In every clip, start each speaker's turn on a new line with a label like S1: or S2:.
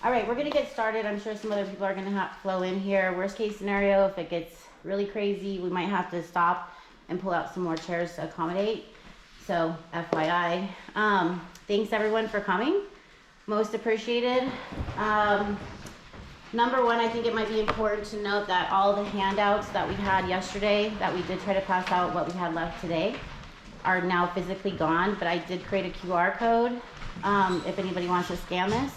S1: All right, we're gonna get started. I'm sure some other people are gonna have to flow in here. Worst case scenario, if it gets really crazy, we might have to stop and pull out some more chairs to accommodate. So FYI, thanks everyone for coming. Most appreciated. Number one, I think it might be important to note that all the handouts that we had yesterday, that we did try to pass out what we had left today, are now physically gone, but I did create a QR code. If anybody wants to scan this,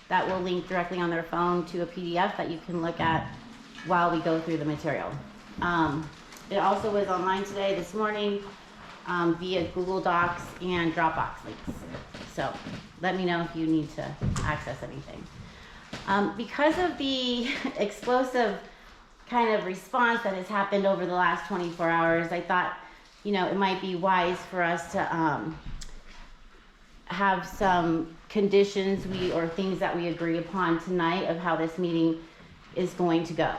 S1: that will link directly on their phone to a PDF that you can look at while we go through the material. It also was online today, this morning, via Google Docs and Dropbox links. So let me know if you need to access anything. Because of the explosive kind of response that has happened over the last 24 hours, I thought, it might be wise for us to have some conditions or things that we agree upon tonight of how this meeting is going to go.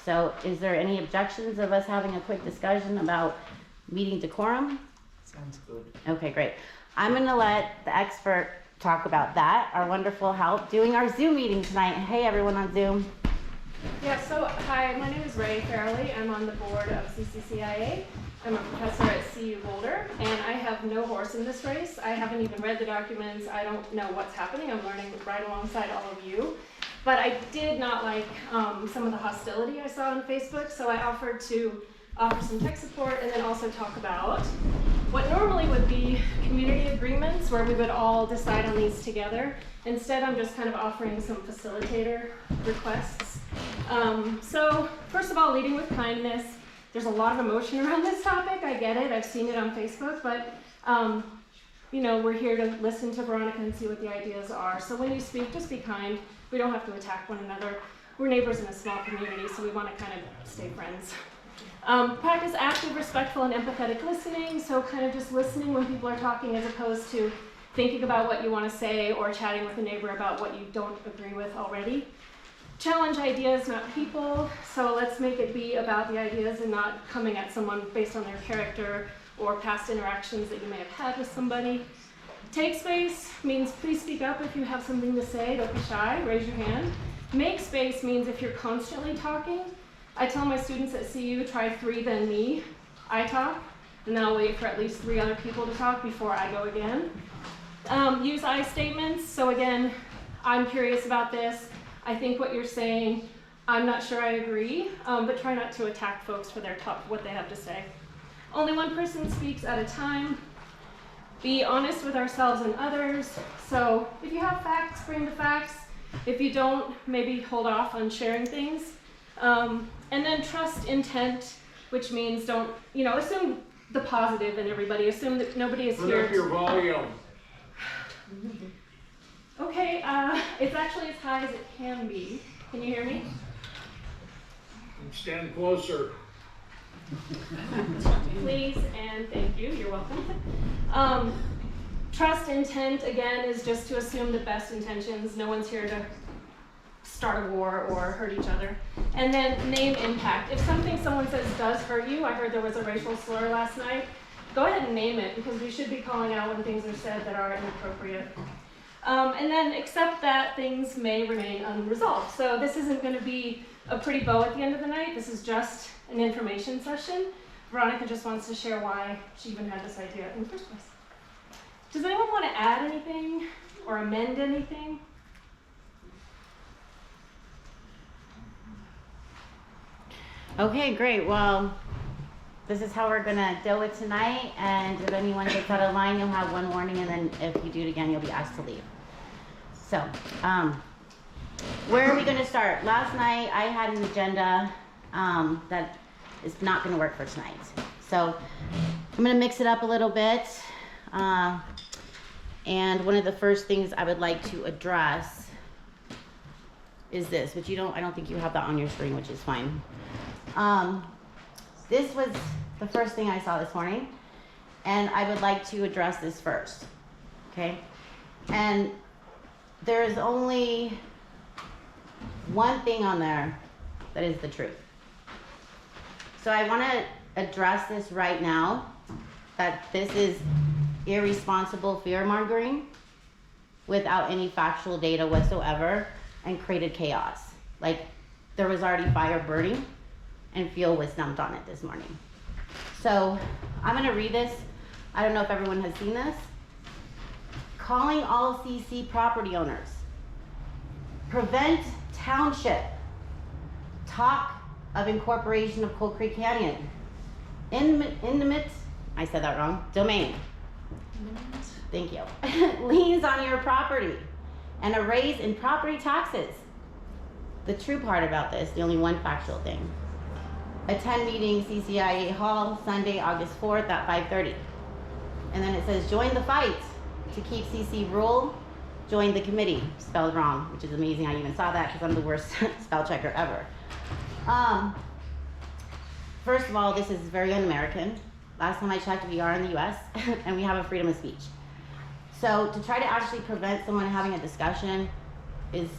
S1: So is there any objections of us having a quick discussion about meeting decorum?
S2: Sounds good.
S1: Okay, great. I'm gonna let the expert talk about that, our wonderful help doing our Zoom meeting tonight. Hey everyone on Zoom.
S3: Yeah, so hi, my name is Ray Farrelly. I'm on the board of CCCIA. I'm a professor at CU Boulder, and I have no horse in this race. I haven't even read the documents. I don't know what's happening. I'm learning right alongside all of you. But I did not like some of the hostility I saw on Facebook, so I offered to offer some tech support and then also talk about what normally would be community agreements where we would all decide on these together. Instead, I'm just kind of offering some facilitator requests. So first of all, leading with kindness. There's a lot of emotion around this topic. I get it. I've seen it on Facebook, but we're here to listen to Veronica and see what the ideas are. So when you speak, just be kind. We don't have to attack one another. We're neighbors in a small community, so we want to kind of stay friends. Practice active, respectful, and empathetic listening. So kind of just listening when people are talking as opposed to thinking about what you want to say or chatting with a neighbor about what you don't agree with already. Challenge ideas, not people. So let's make it be about the ideas and not coming at someone based on their character or past interactions that you may have had with somebody. Take space means please speak up if you have something to say. Don't be shy, raise your hand. Make space means if you're constantly talking. I tell my students at CU, try 3 then me. I talk, and then I'll wait for at least 3 other people to talk before I go again. Use I statements. So again, I'm curious about this. I think what you're saying, I'm not sure I agree, but try not to attack folks for what they have to say. Only one person speaks at a time. Be honest with ourselves and others. So if you have facts, bring the facts. If you don't, maybe hold off on sharing things. And then trust intent, which means don't, assume the positive in everybody. Assume that nobody is here.
S2: Turn up your volume.
S3: Okay, it's actually as high as it can be. Can you hear me?
S2: Stand closer.
S3: Please and thank you. You're welcome. Trust intent, again, is just to assume the best intentions. No one's here to start a war or hurt each other. And then name impact. If something someone says does hurt you, I heard there was a racial slur last night, go ahead and name it, because we should be calling out when things are said that are inappropriate. And then accept that things may remain unresolved. So this isn't going to be a pretty bow at the end of the night. This is just an information session. Veronica just wants to share why she even had this idea in the first place. Does anyone want to add anything or amend anything?
S1: Okay, great. Well, this is how we're gonna deal with tonight. And if anyone gets out of line, you'll have one warning, and then if you do it again, you'll be asked to leave. So, where are we gonna start? Last night, I had an agenda that is not gonna work for tonight. So, I'm gonna mix it up a little bit. And one of the first things I would like to address is this, which I don't think you have that on your screen, which is fine. This was the first thing I saw this morning, and I would like to address this first, okay? And there is only one thing on there that is the truth. So I want to address this right now, that this is irresponsible fear-mongering without any factual data whatsoever. and created chaos. Like, there was already fire burning and fuel was dumped on it this morning. So I'm gonna read this. I don't know if everyone has seen this. Calling all CC property owners. Prevent township. Talk of incorporation of Coal Creek Canyon. Intimate, I said that wrong, domain. Thank you. Liens on your property and a raise in property taxes. The true part about this, the only one factual thing. Attend meeting CCIA Hall, Sunday, August 4th at 5:30. And then it says, join the fight to keep CC rule. Join the committee, spelled wrong, which is amazing. I even saw that because I'm the worst spell checker ever. First of all, this is very un-American. Last time I checked, we are in the US and we have a freedom of speech. So to try to actually prevent someone having a discussion is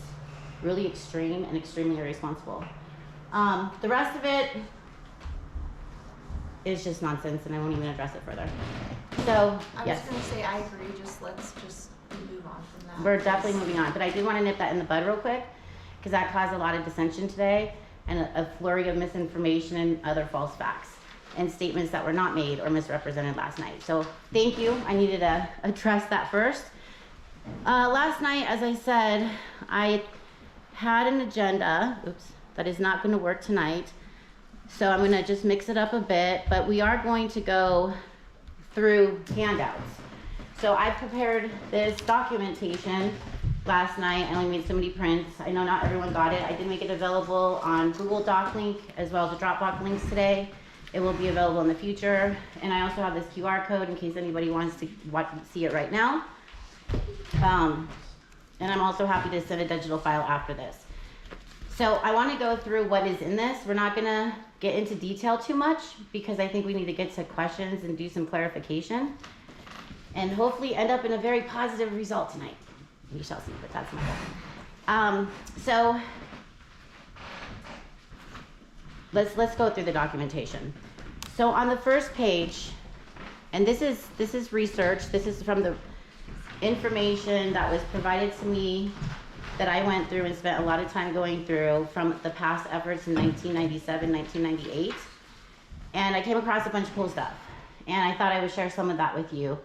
S1: really extreme and extremely irresponsible. The rest of it is just nonsense and I won't even address it further. So, yes.
S4: I was gonna say, I agree, let's just move on from that.
S1: We're definitely moving on, but I did want to nip that in the bud real quick because that caused a lot of dissension today and a flurry of misinformation and other false facts and statements that were not made or misrepresented last night. So thank you. I needed to address that first. Last night, as I said, I had an agenda, that is not going to work tonight. So I'm going to just mix it up a bit, but we are going to go through handouts. So I prepared this documentation last night. I only made so many prints. I know not everyone got it. I did make it available on Google Doc link as well as the Dropbox links today. It will be available in the future. And I also have this QR code in case anybody wants to see it right now. And I'm also happy to send a digital file after this. So I want to go through what is in this. We're not going to get into detail too much because I think we need to get to questions and do some clarification and hopefully end up in a very positive result tonight. We shall see, but that's my goal. So let's go through the documentation. So on the first page, and this is research. This is from the information that was provided to me that I went through and spent a lot of time going through from the past efforts in 1997, 1998. And I came across a bunch of cool stuff. And I thought I would share some of that with you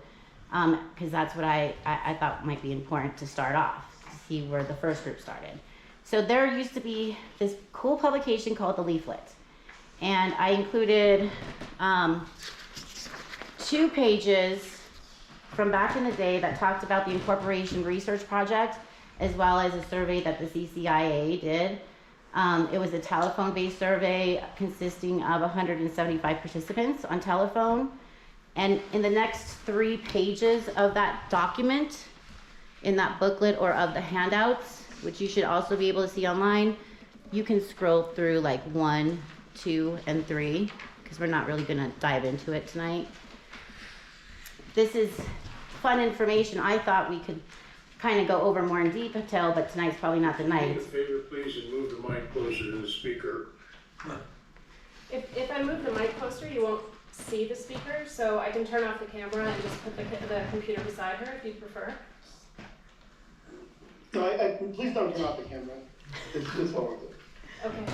S1: because that's what I thought might be important to start off, to see where the first group started. So there used to be this cool publication called The Leaflet. And I included 2 pages from back in the day that talked about the Incorporation Research Project, as well as a survey that the CCIA did. It was a telephone-based survey consisting of 175 participants on telephone. And in the next 3 pages of that document, in that booklet or of the handouts, which you should also be able to see online, you can scroll through like 1, 2, and 3, because we're not really gonna dive into it tonight. This is fun information. I thought we could kind of go over more in detail, but tonight's probably not the
S2: Do me
S1: night.
S2: a favor, please, and move the mic closer to the speaker.
S3: If I move the mic closer, you won't see the speaker, so I can turn off the camera and just put the computer beside her if you prefer.
S5: No, please don't turn off the camera. It's horrible.
S3: Okay.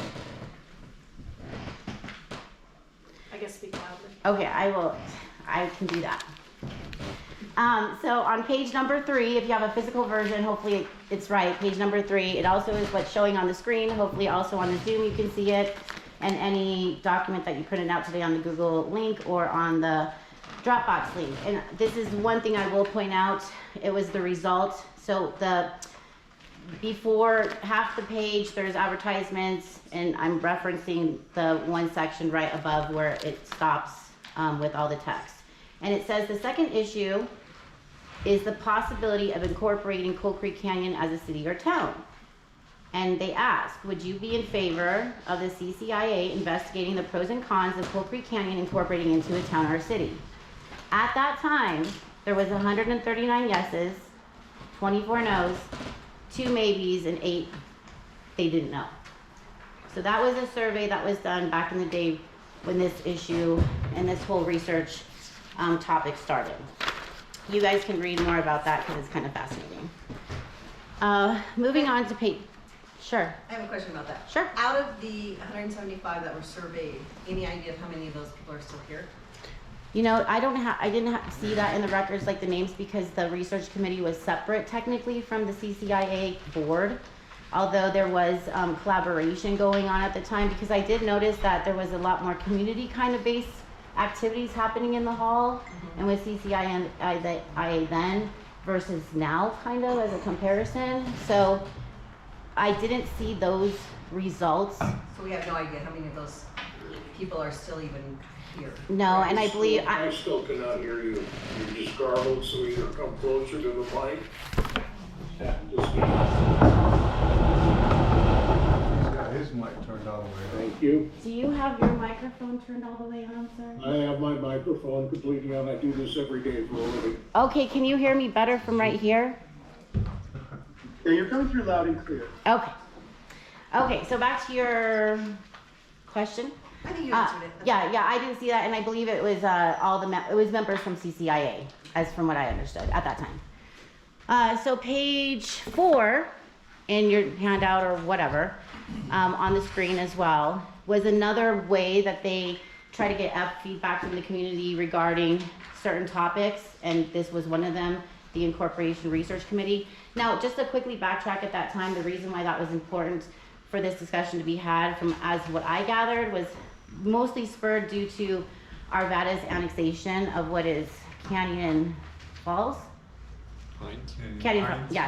S3: I guess speak loudly.
S1: Okay, I can do that. So on page number 3, if you have a physical version, hopefully it's right, page number 3, it also is what's showing on the screen, hopefully also on the Zoom you can see it, and any document that you printed out today on the Google link or on the Dropbox link. And this is one thing I will point out, it was the result. So before half the page, there's advertisements, and I'm referencing the one section right above where it stops with all the text. And it says the second issue is the possibility of incorporating Coal Creek Canyon as a city or town. And they ask, would you be in favor of the CCIA investigating the pros and cons of Coal Creek Canyon incorporating into a town or a city? At that time, there was 139 yeses, 24 no's, 2 maybes, and 8 they didn't know. So that was a survey that was done back in the day when this issue and this whole research topic started. You guys can read more about that because it's kind of fascinating. Moving on to page, Sure,
S6: I have a question about that.
S1: sure.
S6: Out of the 175 that were surveyed, any idea of how many of those people are still here?
S1: You know, I didn't see that in the records, like the names, because the research committee was separate technically from the CCIA board. Although there was collaboration going on at the time, because I did notice that there was a lot more community kind of based activities happening in the hall and with CCIA then versus now, kind of as a comparison. So I didn't see those results.
S6: So we have no idea how many of those people are still even here.
S1: No, and I believe
S2: I still cannot hear you. You're just garbled, so either come closer to the mic. Just-
S7: He's got his mic turned all the way
S2: Thank you.
S1: do you have your microphone turned all the way on, sir?
S2: I have my microphone completely on. I do this every day for a living.
S1: Okay, can you hear me better from right here?
S5: Yeah, you're coming through loud and clear.
S1: Okay. Okay, so back to your question.
S6: I think you answered it.
S1: Yeah, I didn't see that, and I believe it was it was members from CCIA, as from what I understood at that time. So page 4 in your handout or whatever, on the screen as well, was another way that they try to get feedback from the community regarding certain topics, and this was one of them, the Incorporation Research Committee. Now, just to quickly backtrack at that time, the reason why that was important for this discussion to be had, from as what I gathered, was mostly spurred due to Arvada's annexation of what is Canyon Falls?
S7: Pines.
S1: Canyon, yeah,